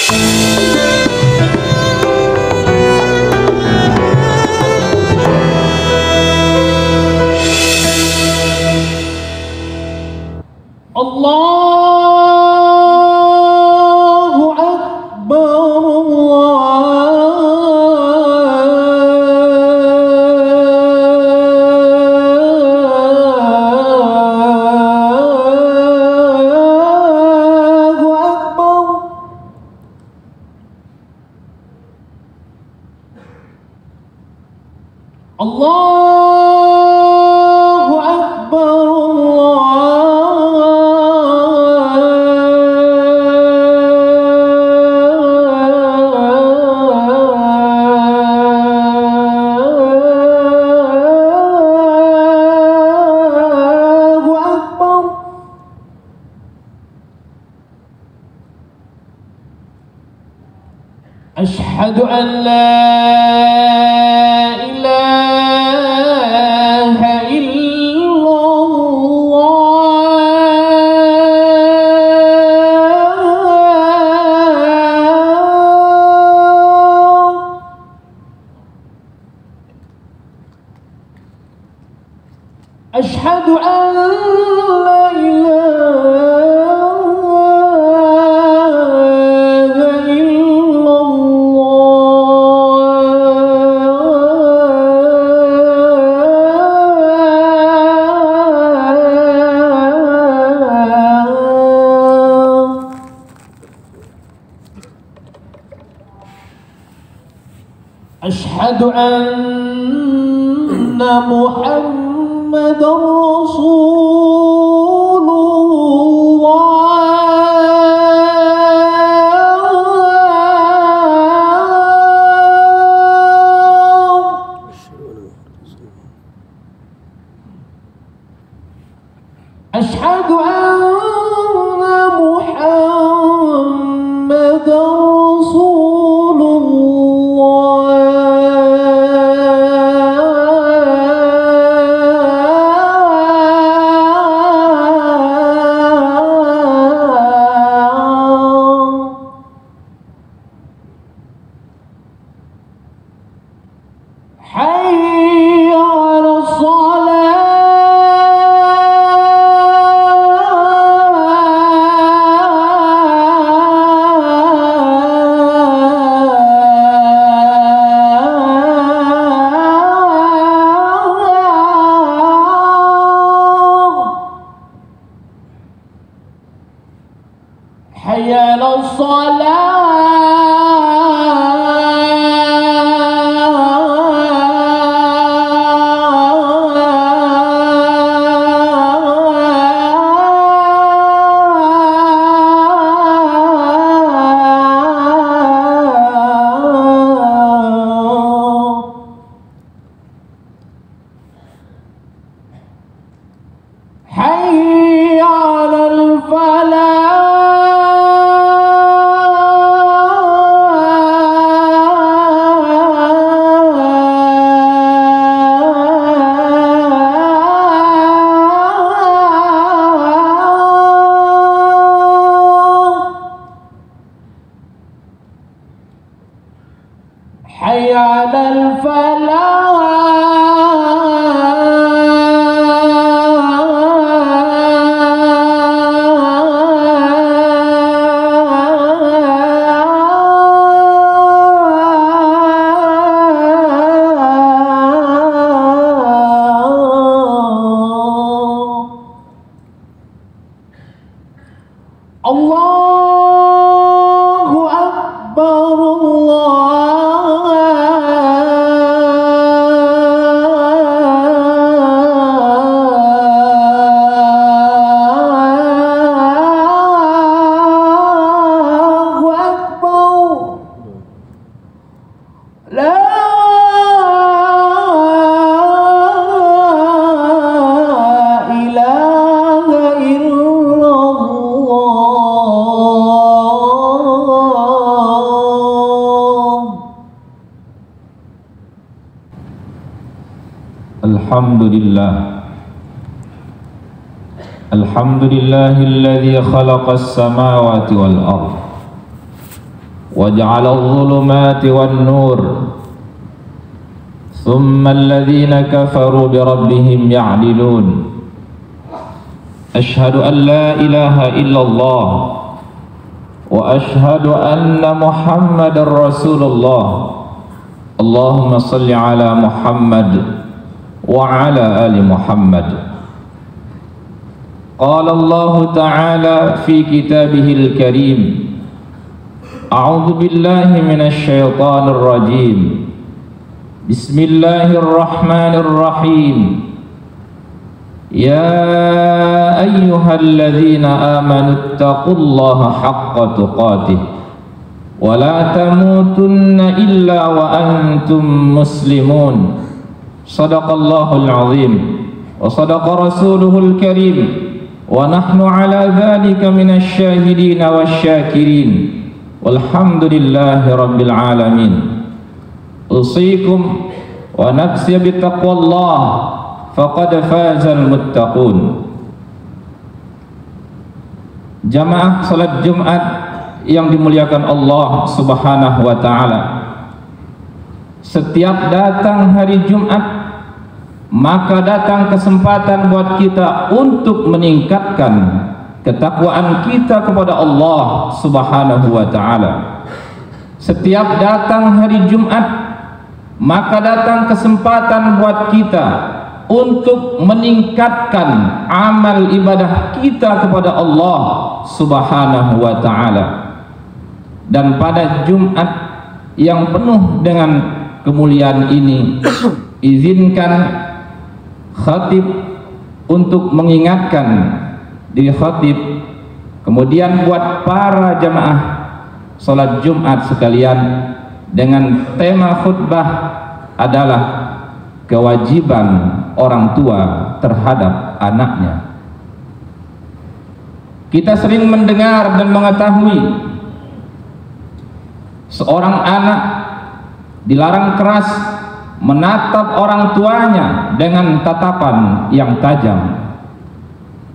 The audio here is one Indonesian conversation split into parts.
Allahu Akbar, Allahu Akbar. Allahu Akbar. أشهد أن لا إله إلا الله. أشهد أن لا إله أشهد أن محمدًا رسول الله. أشهد أن محمدًا رسول الله. حي على الصلاة. حي على حي على الفلاح. حي على الله أكبر. الله أكبر. لا إله إلا الله. الحمد لله. الحمد لله الذي خلق السماوات والأرض وجعل الظلمات والنور ثم الذين كفروا بربهم يعدلون أشهد أن لا إله إلا الله وأشهد أن محمد رسول الله اللهم صل على محمد وعلى آل محمد قال الله تعالى في كتابه الكريم أعوذ بالله من الشيطان الرجيم بسم الله الرحمن الرحيم يا أيها الذين آمنوا اتقوا الله حق تقاته ولا تموتن إلا وأنتم مسلمون صدق الله العظيم وصدق رسوله الكريم ونحن على ذلك من الشاهدين والشاكرين والحمد لله رب العالمين أوصيكم ونفسي بتقوى الله فقد فاز المتقون. Jamaah salat Jumat yang dimuliakan Allah Subhanahu wa taala, setiap datang hari Jumat maka datang kesempatan buat kita untuk meningkatkan ketakwaan kita kepada Allah Subhanahu wa taala. Setiap datang hari Jumat maka datang kesempatan buat kita untuk meningkatkan amal ibadah kita kepada Allah Subhanahu wa taala. Dan pada Jumat yang penuh dengan kemuliaan ini, izinkan khatib untuk mengingatkan diri khatib, kemudian buat para jamaah salat Jumat sekalian, dengan tema khutbah adalah kewajiban orang tua terhadap anaknya. Kita sering mendengar dan mengetahui seorang anak dilarang keras menatap orang tuanya dengan tatapan yang tajam.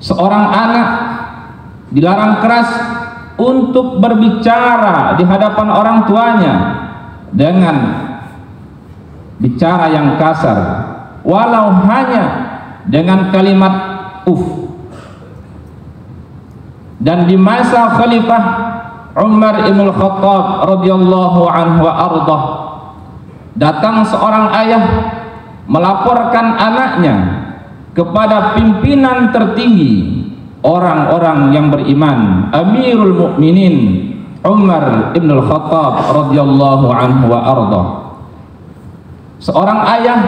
Seorang anak dilarang keras untuk berbicara di hadapan orang tuanya dengan bicara yang kasar, walau hanya dengan kalimat Dan di masa Khalifah Umar ibn Khattab radhiyallahu anhu wa ardah, datang seorang ayah melaporkan anaknya kepada pimpinan tertinggi orang-orang yang beriman, Amirul Mukminin Umar ibn Khattab radhiyallahu anhu wa ardah. Seorang ayah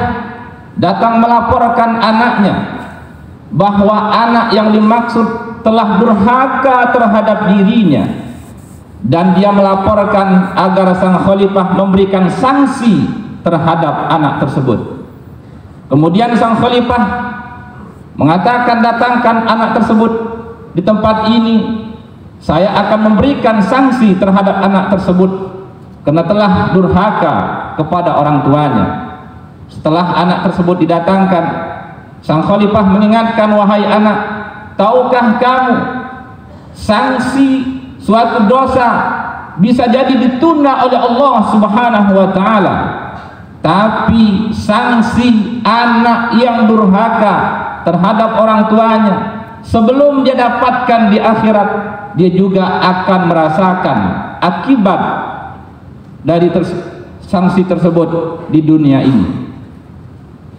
datang melaporkan anaknya bahwa anak yang dimaksud telah durhaka terhadap dirinya, dan dia melaporkan agar sang khalifah memberikan sanksi terhadap anak tersebut. Kemudian sang khalifah mengatakan, datangkan anak tersebut di tempat ini, saya akan memberikan sanksi terhadap anak tersebut karena telah durhaka kepada orang tuanya. Setelah anak tersebut didatangkan, sang khalifah mengingatkan, wahai anak, tahukah kamu sanksi suatu dosa bisa jadi ditunda oleh Allah Subhanahu wa taala, tapi sanksi anak yang durhaka terhadap orang tuanya sebelum dia dapatkan di akhirat, dia juga akan merasakan akibat dari sanksi tersebut di dunia ini.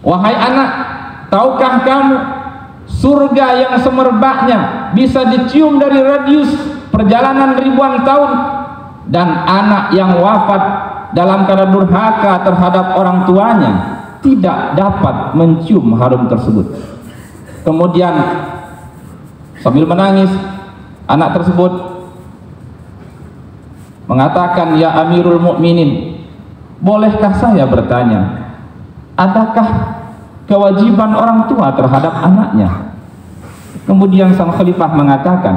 Wahai anak, tahukah kamu surga yang semerbaknya bisa dicium dari radius perjalanan ribuan tahun, dan anak yang wafat dalam keadaan durhaka terhadap orang tuanya tidak dapat mencium harum tersebut. Kemudian sambil menangis, anak tersebut mengatakan, ya Amirul Mukminin, bolehkah saya bertanya, adakah kewajiban orang tua terhadap anaknya? Kemudian sang khalifah mengatakan,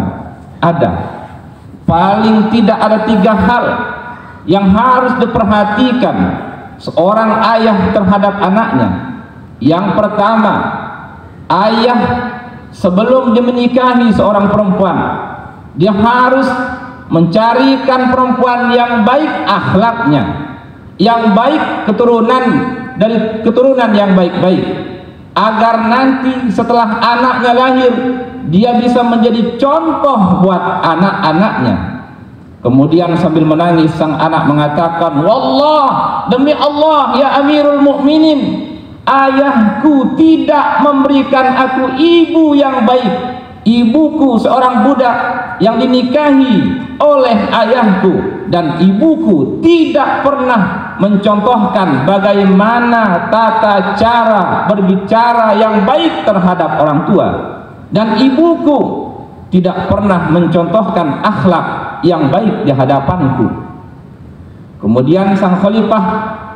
ada. Paling tidak ada 3 hal yang harus diperhatikan seorang ayah terhadap anaknya. Yang pertama, ayah sebelum dia menikahi seorang perempuan, dia harus mencarikan perempuan yang baik akhlaknya, yang baik keturunan, dari keturunan yang baik-baik, agar nanti setelah anaknya lahir dia bisa menjadi contoh buat anak-anaknya. Kemudian sambil menangis sang anak mengatakan, "Wallah, demi Allah ya Amirul Mukminin, ayahku tidak memberikan aku ibu yang baik. Ibuku seorang budak yang dinikahi oleh ayahku, dan ibuku tidak pernah mencontohkan bagaimana tata cara berbicara yang baik terhadap orang tua, dan ibuku tidak pernah mencontohkan akhlak yang baik di hadapanku." Kemudian sang khalifah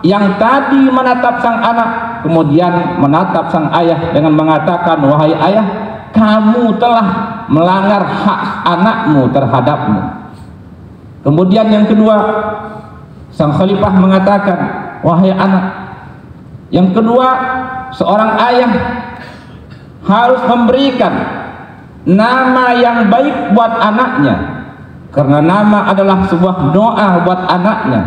yang tadi menatap sang anak kemudian menatap sang ayah dengan mengatakan, "Wahai ayah, kamu telah melanggar hak anakmu terhadapmu." Kemudian yang kedua, sang khalifah mengatakan, "Wahai anak, yang kedua, seorang ayah harus memberikan nama yang baik buat anaknya, karena nama adalah sebuah doa buat anaknya."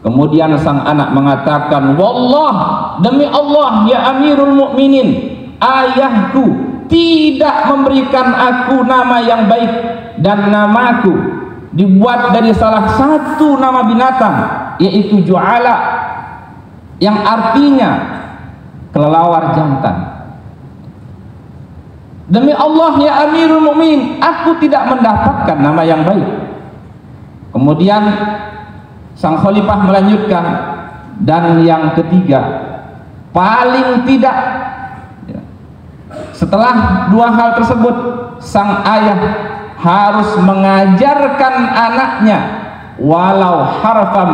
Kemudian sang anak mengatakan, "Wallah, demi Allah ya Amirul Mukminin, ayahku tidak memberikan aku nama yang baik, dan namaku dibuat dari salah satu nama binatang, yaitu ju'ala, yang artinya kelelawar jantan. Demi Allah ya Amirul Mukminin, aku tidak mendapatkan nama yang baik." Kemudian sang khalifah melanjutkan, "Dan yang ketiga, paling tidak setelah dua hal tersebut, sang ayah harus mengajarkan anaknya walau harfam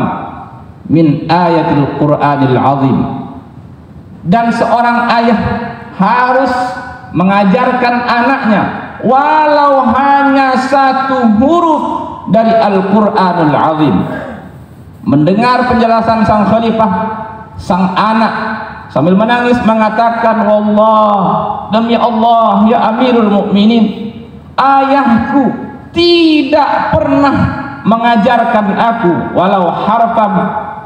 min ayatil Qur'anil azim." Dan seorang ayah harus mengajarkan anaknya walau hanya satu huruf dari Al-Qur'anul azim. Mendengar penjelasan sang khalifah, sang anak sambil menangis mengatakan, "Wallah, demi Allah ya Amirul Mukminin, ayahku tidak pernah mengajarkan aku walau harfam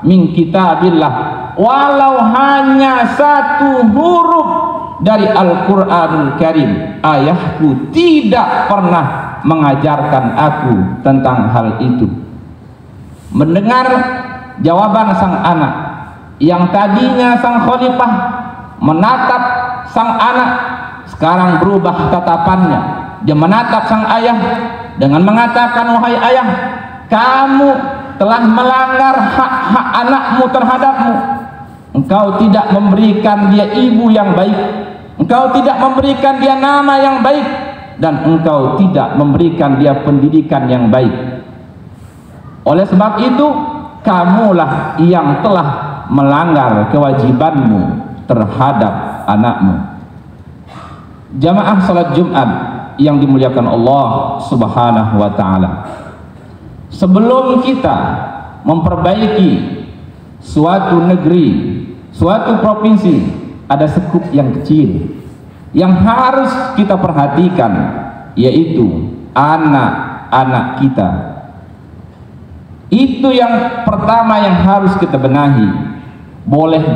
min kitabillah, walau hanya satu huruf dari Al-Qur'anul Karim. Ayahku tidak pernah mengajarkan aku tentang hal itu." Mendengar jawaban sang anak, yang tadinya sang khalifah menatap sang anak, sekarang berubah tatapannya. Dia menatap sang ayah dengan mengatakan, "Wahai ayah, kamu telah melanggar hak-hak anakmu terhadapmu. Engkau tidak memberikan dia ibu yang baik, engkau tidak memberikan dia nama yang baik, dan engkau tidak memberikan dia pendidikan yang baik. Oleh sebab itu, kamulah yang telah melanggar kewajibanmu terhadap anakmu." Jamaah salat Jumat yang dimuliakan Allah Subhanahu wa taala, sebelum kita memperbaiki suatu negeri, suatu provinsi, ada sekup yang kecil yang harus kita perhatikan, yaitu anak-anak kita. Itu yang pertama yang harus kita benahi. Boleh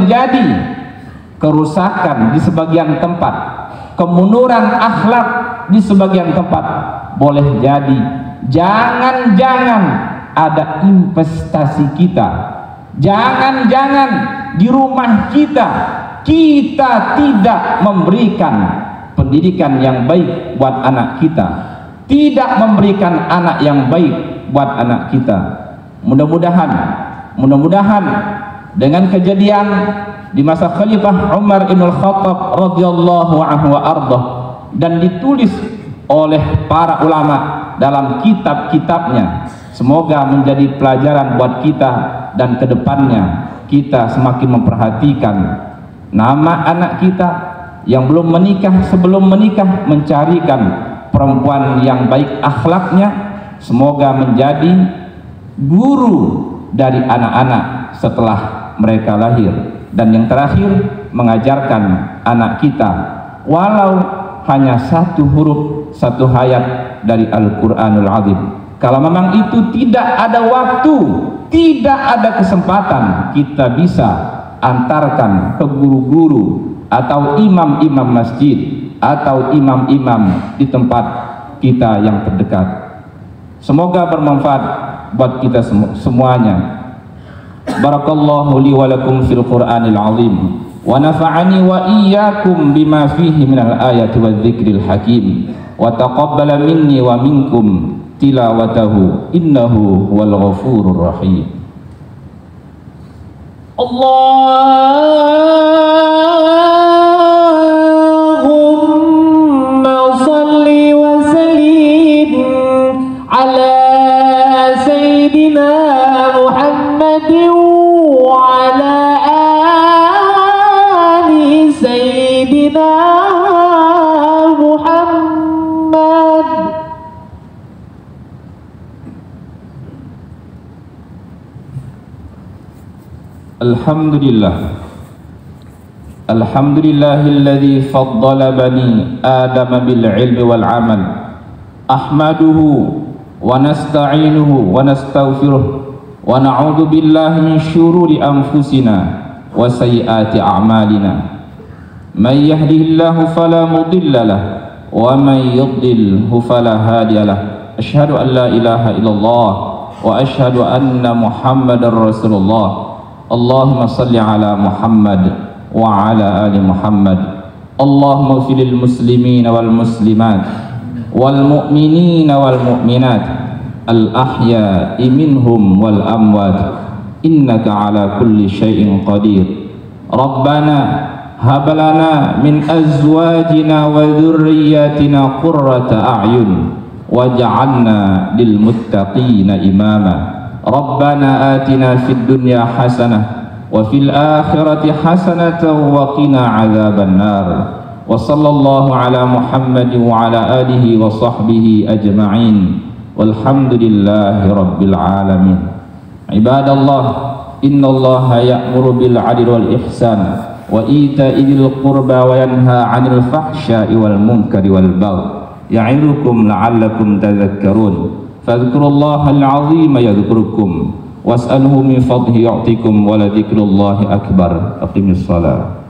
jadi kerusakan di sebagian tempat, kemunduran akhlak di sebagian tempat, boleh jadi jangan-jangan ada investasi kita, jangan-jangan di rumah kita tidak memberikan pendidikan yang baik buat anak kita, tidak memberikan anak yang baik buat anak kita. Mudah-mudahan dengan kejadian di masa Khalifah Umar bin Khattab radhiyallahu anhu wa ardah, dan ditulis oleh para ulama dalam kitab-kitabnya, semoga menjadi pelajaran buat kita, dan kedepannya kita semakin memperhatikan nama anak kita yang belum menikah, sebelum menikah mencarikan perempuan yang baik akhlaknya, semoga menjadi guru dari anak-anak setelah mereka lahir. Dan yang terakhir, mengajarkan anak kita walau hanya satu huruf, satu ayat dari Al-Quranul Azim. Kalau memang itu tidak ada waktu, tidak ada kesempatan, kita bisa antarkan ke guru-guru atau imam-imam masjid atau imam-imam di tempat kita yang terdekat. Semoga bermanfaat buat kita semuanya. Barakallahu li wa lakum fil Qur'anil azim wa nafa'ani wa iyyakum bima fihi minal ayati wadh-dhikril hakim wa taqabbala minni wa minkum tilawatahu innahu huwal ghafurur rahim. Allahumma salli wa sallim ala sayyidina Muhammadin wa ala ali sayyidina Muhammad. Alhamdulillahilladzi faddala bani Adam bil ilmi wal amal. Ahmaduhu wa nasta'inuhu wa nastaghfiruh wa na'udzu billahi min syururi anfusina wa sayyiati a'malina. May yahdihillahu fala mudilla lahu wa may yudlilhu fala hadiya lahu. Asyhadu an la ilaha illallah wa asyhadu anna Muhammadar Rasulullah. Allahumma salli ala Muhammad wa ala ali Muhammad. Allahumma ighfir lil muslimin wal muslimat wal mu'minin wal mu'minat al ahya'i minhum wal amwat innaka ala kulli syai'in qadir. Rabbana hab lana min azwajina wa dhurriyyatina qurrata a'yun waj'alna lil muttaqina imama. Rabbana atina fid dunya hasanah wa fil akhirati hasanatan wa qina adzaban nar. Wa sallallahu ala Muhammad wa ala alihi wa sahbihi ajma'in. Walhamdulillahi rabbil alamin. Ibadallah, innallaha ya'muru bil 'adli wal ihsan wa ita'i dzil qurba wa yanha 'anil fahsya'i wal munkari wal baghi ya'idukum la'allakum tadhakkarun. Fadhkurullahal 'azima yadhkurukum was'alhu min fadlihi yu'tikum wa la dzikrullahi akbar. Aqimis shalah.